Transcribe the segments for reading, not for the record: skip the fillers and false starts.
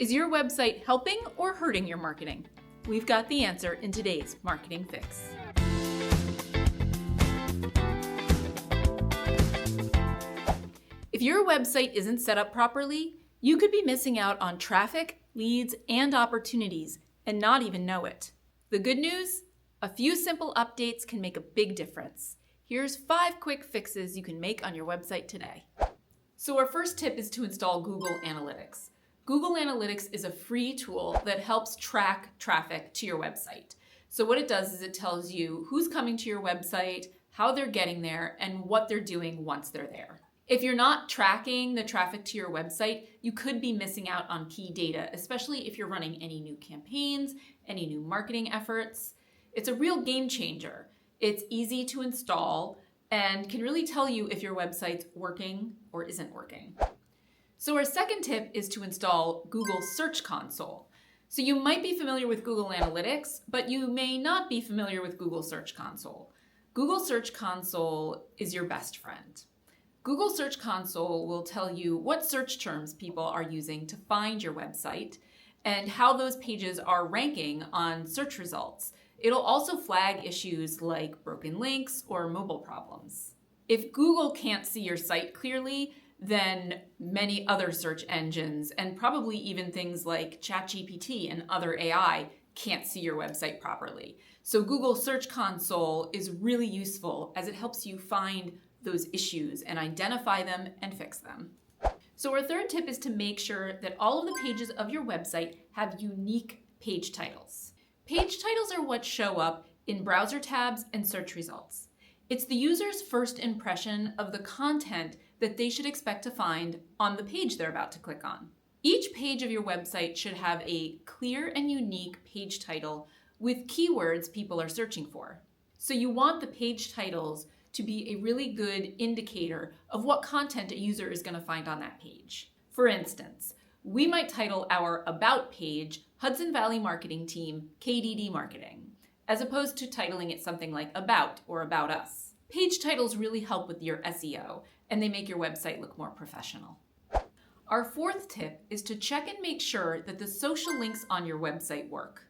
Is your website helping or hurting your marketing? We've got the answer in today's Marketing Fix. If your website isn't set up properly, you could be missing out on traffic, leads, and opportunities and not even know it. The good news? A few simple updates can make a big difference. Here's 5 quick fixes you can make on your website today. So our first tip is to install Google Analytics. Google Analytics is a free tool that helps track traffic to your website. So what it does is it tells you who's coming to your website, how they're getting there, and what they're doing once they're there. If you're not tracking the traffic to your website, you could be missing out on key data, especially if you're running any new campaigns, any new marketing efforts. It's a real game changer. It's easy to install and can really tell you if your website's working or isn't working. So our second tip is to install Google Search Console. So you might be familiar with Google Analytics, but you may not be familiar with Google Search Console. Google Search Console is your best friend. Google Search Console will tell you what search terms people are using to find your website and how those pages are ranking on search results. It'll also flag issues like broken links or mobile problems. If Google can't see your site clearly, then many other search engines and probably even things like ChatGPT and other AI can't see your website properly. So Google Search Console is really useful as it helps you find those issues and identify them and fix them. So our third tip is to make sure that all of the pages of your website have unique page titles. Page titles are what show up in browser tabs and search results. It's the user's first impression of the content that they should expect to find on the page they're about to click on. Each page of your website should have a clear and unique page title with keywords people are searching for. So you want the page titles to be a really good indicator of what content a user is going to find on that page. For instance, we might title our About page Hudson Valley Marketing Team KDD Marketing, as opposed to titling it something like About or About Us. Page titles really help with your SEO, and they make your website look more professional. Our fourth tip is to check and make sure that the social links on your website work.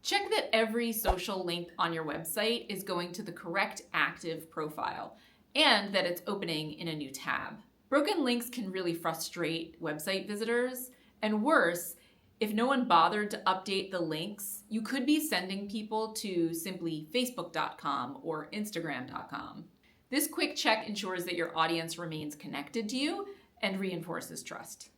Check that every social link on your website is going to the correct active profile and that it's opening in a new tab. Broken links can really frustrate website visitors, and worse, if no one bothered to update the links, you could be sending people to simply facebook.com or instagram.com. This quick check ensures that your audience remains connected to you and reinforces trust.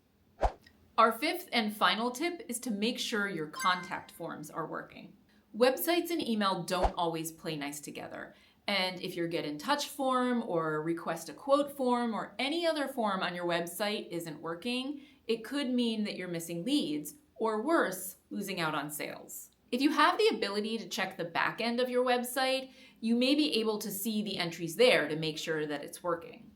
Our fifth and final tip is to make sure your contact forms are working. Websites and email don't always play nice together. And if your get in touch form or request a quote form or any other form on your website isn't working, it could mean that you're missing leads or worse, losing out on sales. If you have the ability to check the back end of your website, you may be able to see the entries there to make sure that it's working.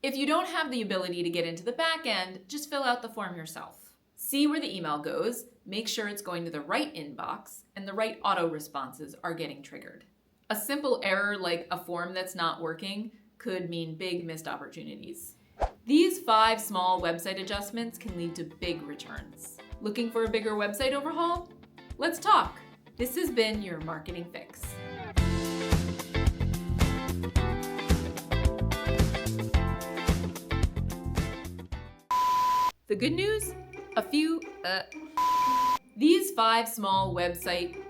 If you don't have the ability to get into the back end, just fill out the form yourself. See where the email goes, make sure it's going to the right inbox, and the right auto responses are getting triggered. A simple error like a form that's not working could mean big missed opportunities. These 5 small website adjustments can lead to big returns. Looking for a bigger website overhaul? Let's talk. This has been your Marketing Fix. The good news? These 5 small website